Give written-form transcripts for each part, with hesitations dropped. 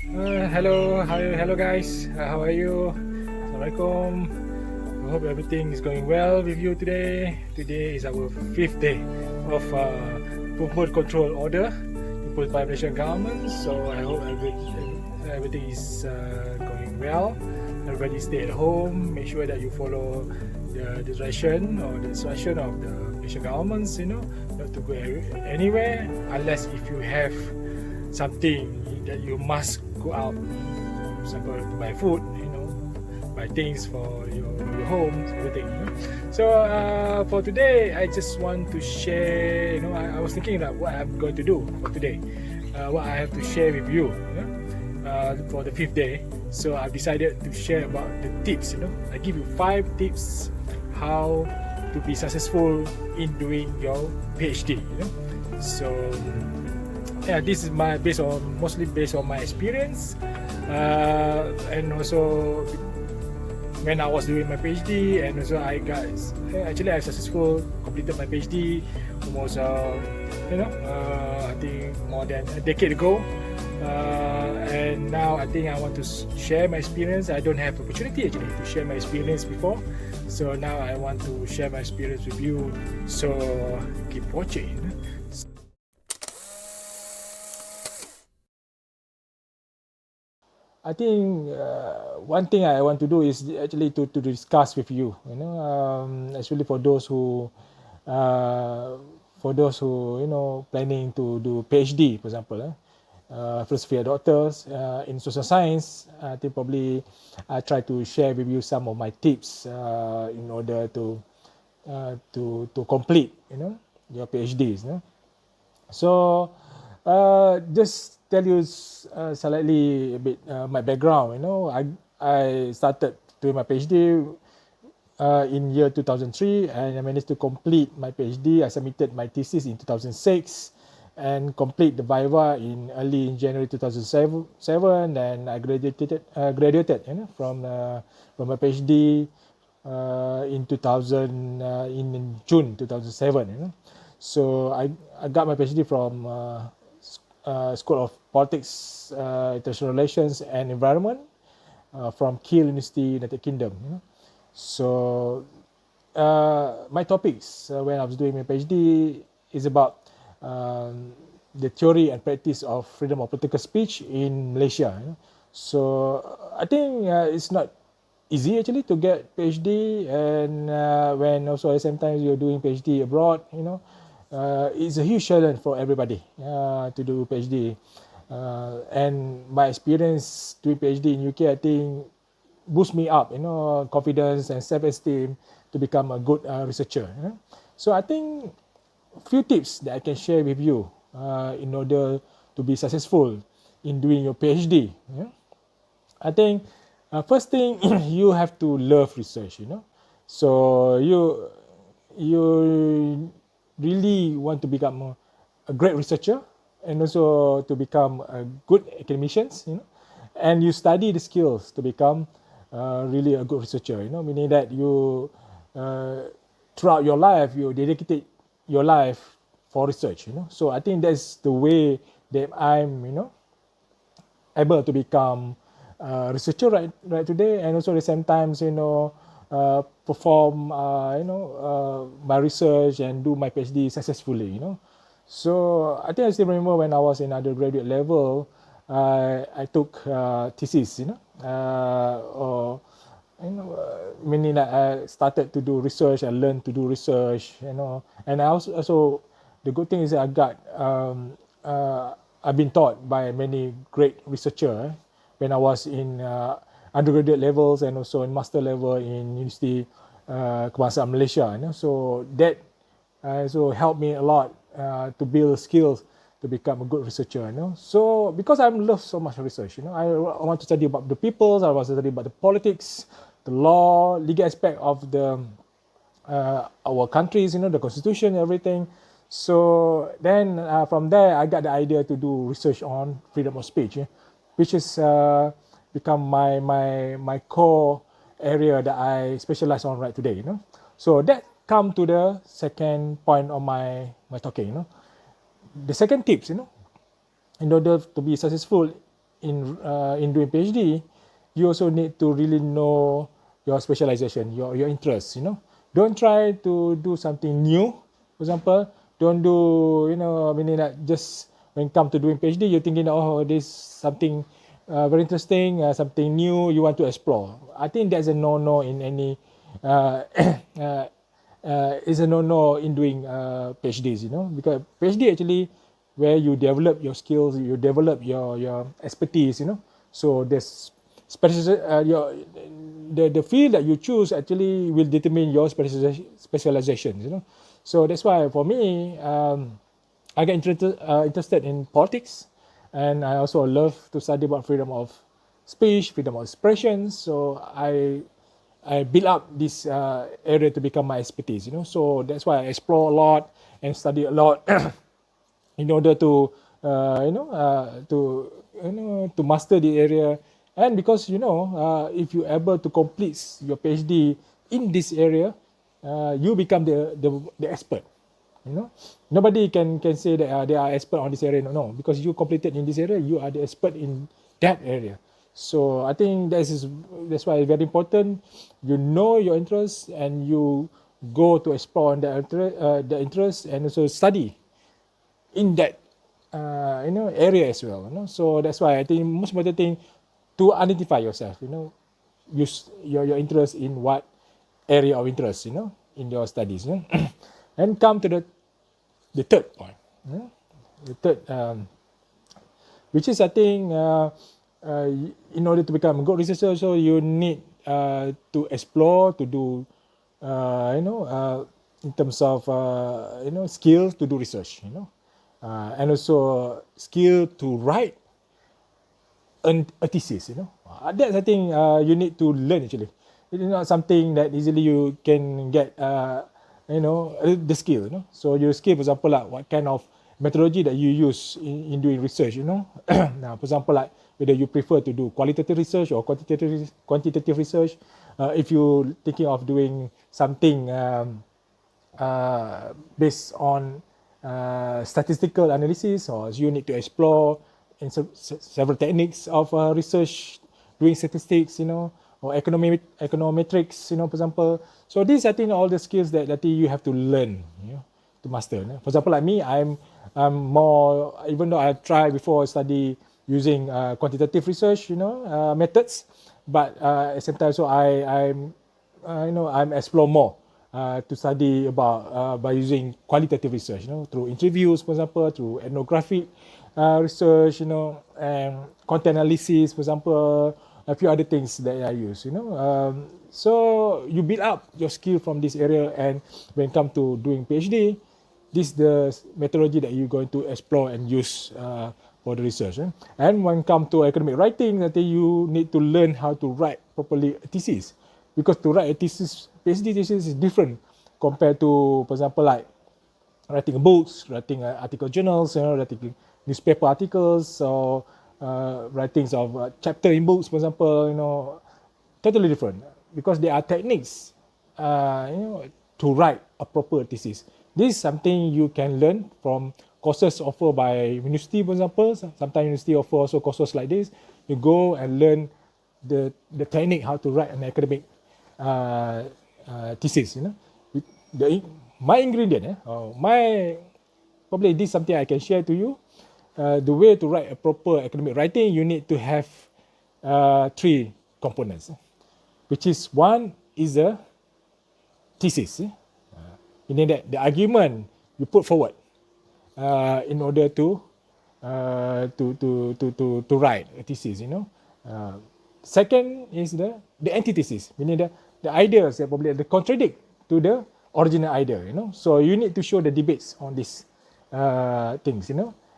Hello guys. How are you? Assalamualaikum. I hope everything is going well with you today. Today is our fifth day of movement control order imposed by Malaysian government. So I hope everything is going well. Everybody stay at home. Make sure that you follow the direction or the instruction of the Malaysian governments. Not to go anywhere unless if you have something that you must go out, for example, to buy food, buy things for your home, everything. So for today, I just want to share. I was thinking about what I'm going to do for today, what I have to share with you. For the fifth day. So I've decided to share about the tips. I give you 5 tips how to be successful in doing your PhD. So yeah, this is mostly based on my experience, and also when I was doing my PhD, and also I successful completed my PhD almost I think more than a decade ago, and now I think I want to share my experience. I don't have opportunity actually to share my experience before, so now I want to share my experience with you. So keep watching. I think one thing I want to do is actually to discuss with you, especially for those who planning to do PhD, for example, philosophy doctors in social science. I think probably I try to share with you some of my tips in order to complete, your PhDs. So just tell you slightly a bit my background. I started doing my PhD in year 2003, and I managed to complete my PhD. I submitted my thesis in 2006 and complete the viva in early January 2007. And I graduated from my PhD in June 2007. So I got my PhD from School of Politics, International Relations and Environment from Kiel University, United Kingdom. So my topics when I was doing my PhD is about the theory and practice of freedom of political speech in Malaysia. So I think it's not easy actually to get PhD, and when also at the same time you're doing PhD abroad, it's a huge challenge for everybody to do PhD. And my experience doing PhD in UK, I think, boost me up, confidence and self-esteem to become a good researcher. So I think a few tips that I can share with you in order to be successful in doing your PhD. I think first thing you have to love research. So you really want to become a great researcher and also to become a good academicians, and you study the skills to become really a good researcher, meaning that you throughout your life you dedicated your life for research. So I think that's the way that I'm able to become a researcher right today, and also at the same times perform my research and do my PhD successfully. So I think I still remember when I was in undergraduate level, I took thesis, meaning that I started to do research. I learned to do research, and I also the good thing is that I got I've been taught by many great researchers when I was in undergraduate levels and also in master level in University Kebangsaan Malaysia. So that also helped me a lot to build skills to become a good researcher. So because I love so much research, I want to study about the peoples, I want to study about the politics, the law, legal aspect of the our countries, the constitution, everything. So then from there, I got the idea to do research on freedom of speech, which is become my core area that I specialize on right today. So that come to the second point of my talking. The second tips, in order to be successful in doing PhD, you also need to really know your specialization, your interests. Don't try to do something new. For example, don't do meaning that just when it comes to doing PhD, you're thinking, oh, this something very interesting, something new you want to explore. I think that's a no-no in any. Uh, is a no-no in doing PhDs, because PhD actually where you develop your skills, you develop your expertise, So this the field that you choose actually will determine your specialization. So that's why for me, I get interested in politics, and I also love to study about freedom of speech, freedom of expression. So I build up this area to become my expertise. So that's why I explore a lot and study a lot in order to to master the area. And because if you're able to complete your PhD in this area, you become the expert. Nobody can say that they are expert on this area. No, because you completed in this area, you are the expert in that area. So I think that's why it's very important. You know your interests and you go to explore the interest and also study in that area as well. So that's why I think most important thing to identify yourself. Use your interest in what area of interest. In your studies. And come to the third point. The third, which is I think in order to become a good researcher, so you need to explore, to do, in terms of skills to do research. And also skill to write a thesis. That's I think you need to learn actually. It is not something that easily you can get. The skill. So your skill, for example, like what kind of methodology that you use in doing research. Now, for example, like whether you prefer to do qualitative research or quantitative research. If you're thinking of doing something based on statistical analysis, or you need to explore in several techniques of research, doing statistics, or econometrics, for example. So these, I think, all the skills that you have to learn, to master. For example, like me, I'm more, even though I tried before study using quantitative research, methods, but at the same time, so I'm explore more to study about by using qualitative research, through interviews, for example, through ethnographic research, and content analysis, for example, a few other things that I use, so you build up your skill from this area, and when it comes to doing PhD, this is the methodology that you're going to explore and use for the research. And when it comes to academic writing, I think you need to learn how to write properly a thesis, because to write a thesis, PhD thesis is different compared to, for example, like writing books, writing article journals, writing newspaper articles, or writings of chapter in books, for example, totally different, because there are techniques, to write a proper thesis. This is something you can learn from courses offered by university, for example. Sometimes university offer also courses like this. You go and learn the technique how to write an academic thesis. My ingredient, probably this is something I can share to you. The way to write a proper academic writing, you need to have three components, which is one is a thesis, meaning that the argument you put forward in order to write a thesis. Second is the antithesis, meaning the ideas that probably contradict to the original idea. So you need to show the debates on these things.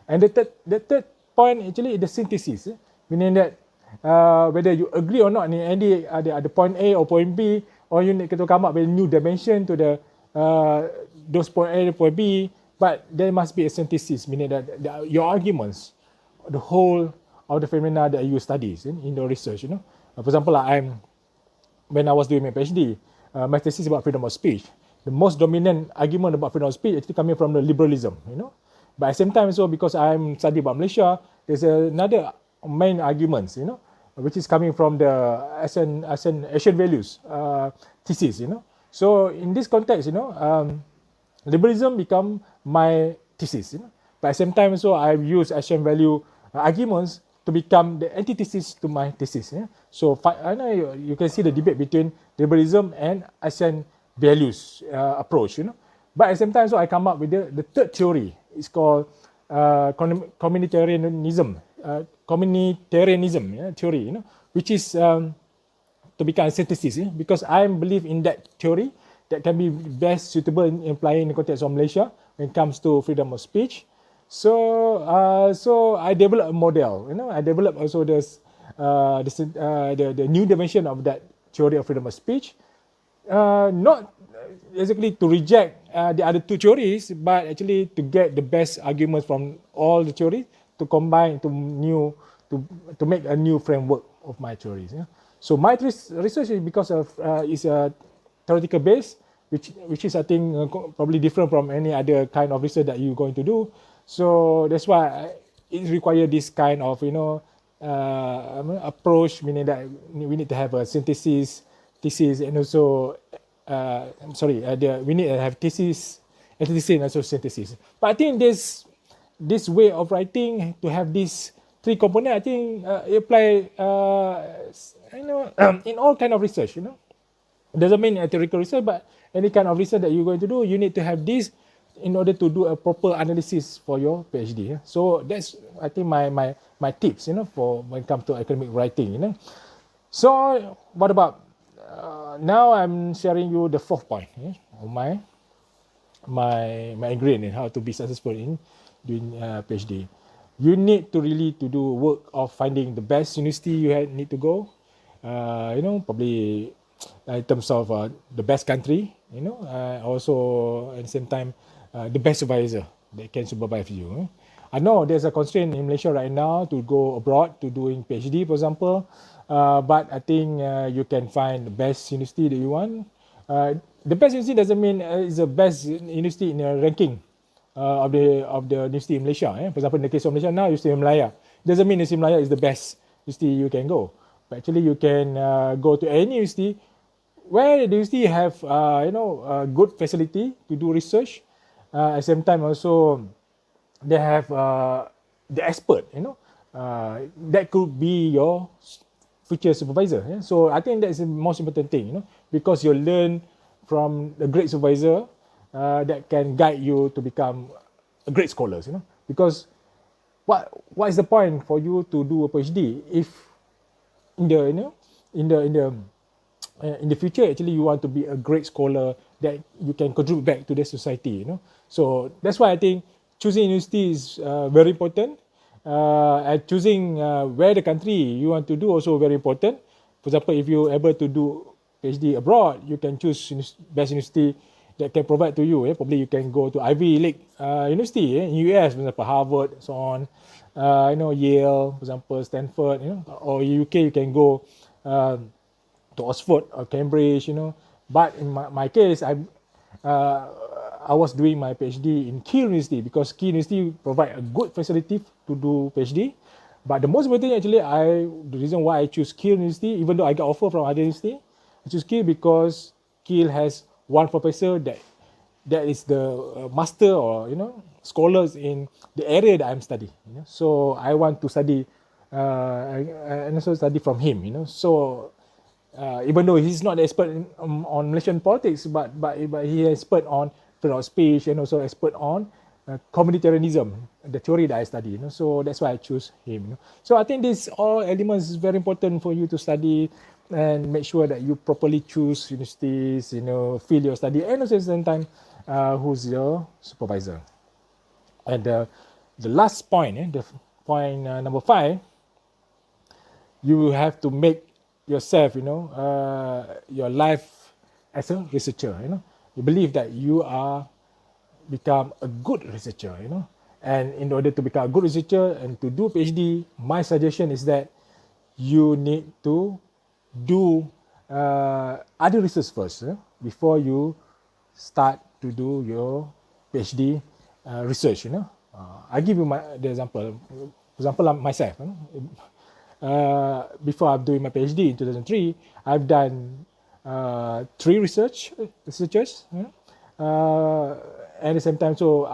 And the third point actually is the synthesis, meaning that whether you agree or not in any the point A or point B, or you need to come up with a new dimension to the those point A and point B, but there must be a synthesis, meaning that your arguments, the whole of the phenomena that you study in your research. For example, when I was doing my PhD, my thesis about freedom of speech, the most dominant argument about freedom of speech actually coming from the liberalism. But at the same time, so because I'm studying about Malaysia, there's another main arguments, which is coming from the Asian values thesis, So in this context, liberalism become my thesis, But at the same time, also I've used Asian value arguments to become the antithesis to my thesis. So I know you can see the debate between liberalism and Asian values approach, But at the same time, so I come up with the third theory. It's called communitarianism, theory, which is to become a synthesis, because I believe in that theory that can be best suitable in applying in the context of Malaysia when it comes to freedom of speech. So I developed a model, I developed also the new dimension of that theory of freedom of speech, not basically to reject the other two theories, but actually to get the best arguments from all the theories to combine to make a new framework of my theories. So my research is because of is a theoretical base, which is I think probably different from any other kind of research that you're going to do. So that's why it requires this kind of approach, meaning that we need to have a thesis, and also we need to have thesis, antithesis, and also synthesis. But I think this way of writing to have these three components, I think it apply in all kind of research. It doesn't mean theoretical research, but any kind of research that you're going to do, you need to have this in order to do a proper analysis for your PhD. So that's I think my tips, for when it comes to academic writing. So what about now? I'm sharing you the fourth point of my ingredient in how to be successful in doing PhD. You need to really to do work of finding the best university you need to go. Probably in terms of the best country, also at the same time the best supervisor that can supervise you. I know there's a constraint in Malaysia right now to go abroad to doing PhD, for example, but I think you can find the best university that you want. The best university doesn't mean it's the best university in a ranking of the university in Malaysia. For example, in the case of Malaysia now, University of Malaya. Doesn't mean University of Malaya is the best university you can go. But actually, you can go to any university where the university have good facility to do research. At the same time, also they have the expert. That could be your future supervisor. So I think that's the most important thing. Because you learn from the great supervisor that can guide you to become a great scholar. Because what is the point for you to do a PhD if in the future actually you want to be a great scholar that you can contribute back to the society. So that's why I think choosing university is very important. And choosing where the country you want to do also very important. For example, if you're able to do PhD abroad, you can choose best university that can provide to you. Probably you can go to Ivy League University in US, for example, Harvard, so on. Yale, for example, Stanford. Or UK, you can go to Oxford or Cambridge. But in my case, I was doing my PhD in Keele University because Keele University provide a good facility to do PhD. But the most important thing actually, the reason why I choose Keele University, even though I got offer from other university, I choose Keele because Keele has one professor that is the master or scholars in the area that I'm studying. So I want to study and also study from him. So even though he's not the expert on Malaysian politics, but he is expert on freedom of speech and also expert on communitarianism, the theory that I study. So that's why I choose him. So I think these all elements is very important for you to study and make sure that you properly choose universities, fill your study, and also at the same time, who's your supervisor. And the last point, the point number 5, you have to make yourself, your life as a researcher. You believe that you are become a good researcher. And in order to become a good researcher and to do PhD, my suggestion is that you need to do other research first before you start to do your PhD research. I give you the example. For example, myself, before I'm doing my PhD in 2003, I've done 3 researchers, at the same time. So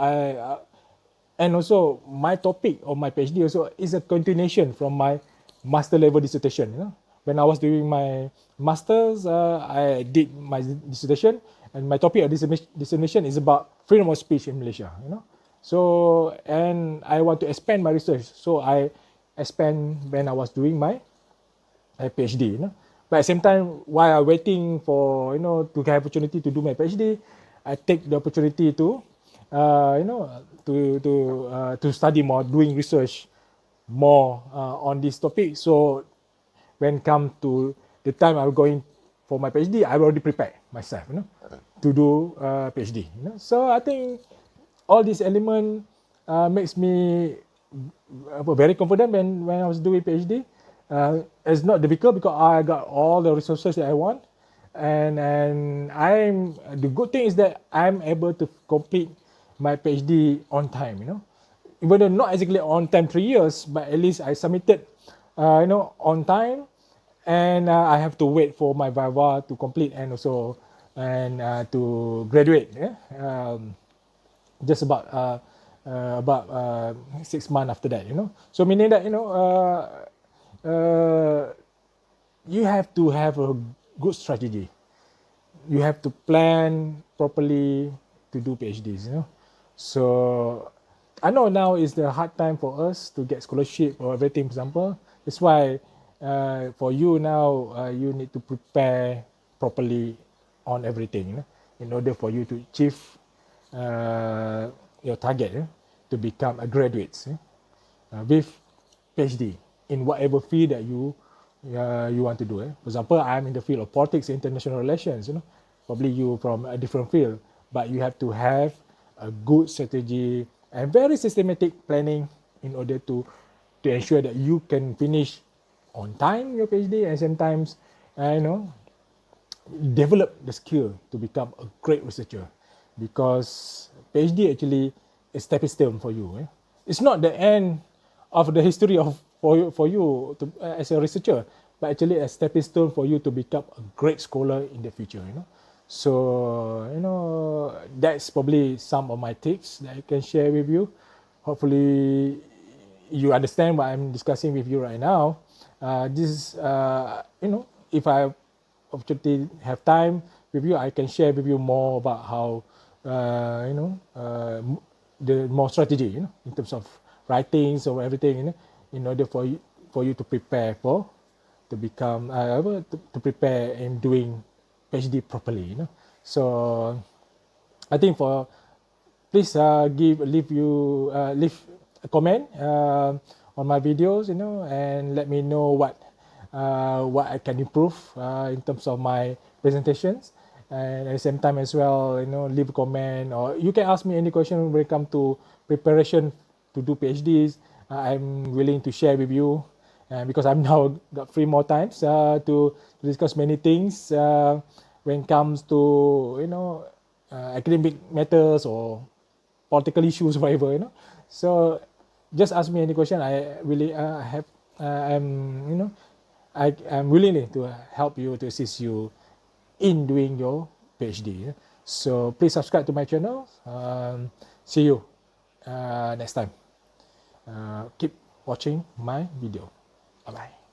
and also my topic of my PhD also is a continuation from my master level dissertation. When I was doing my masters, I did my dissertation, and my topic of dissertation is about freedom of speech in Malaysia. So, and I want to expand my research, so I expand when I was doing my PhD. But at the same time, while I'm waiting for to get opportunity to do my PhD, I take the opportunity to to study more, doing research more on this topic. So when come to the time I'm going for my PhD, I already prepared myself, to do PhD. So I think all these element makes me very confident when I was doing PhD. It's not difficult because I got all the resources that I want, and the good thing is that I'm able to complete my PhD on time. Even though not exactly on time 3 years, but at least I submitted on time, and I have to wait for my viva to complete and also to graduate. Just about 6 months after that. So meaning that you have to have a good strategy. You have to plan properly to do PhDs. So I know now is the hard time for us to get scholarship or everything, for example. That's why for you now, you need to prepare properly on everything, in order for you to achieve your target, to become a graduate with PhD in whatever field that you want to do. For example, I'm in the field of politics and international relations. Probably you from a different field, but you have to have a good strategy and very systematic planning in order to ensure that you can finish on time your PhD, and sometimes develop the skill to become a great researcher, because PhD actually is a stepping stone for you. It's not the end of the history of for you to, as a researcher, but actually a stepping stone for you to become a great scholar in the future. So that's probably some of my tips that I can share with you. Hopefully you understand what I'm discussing with you right now. This if I opportunity have time with you, I can share with you more about how the more strategy, in terms of writings or everything, in order for you to prepare to become to prepare in doing PhD properly. So I think please leave a comment on my videos, and let me know what I can improve in terms of my presentations, and at the same time as well, leave a comment, or you can ask me any question when it comes to preparation to do PhDs. I'm willing to share with you, because I'm now got 3 more times to discuss many things when it comes to academic matters or political issues, whatever. So just ask me any question. I really I'm willing to help you, to assist you in doing your PhD. So please subscribe to my channel. See you next time. Keep watching my video. Bye bye.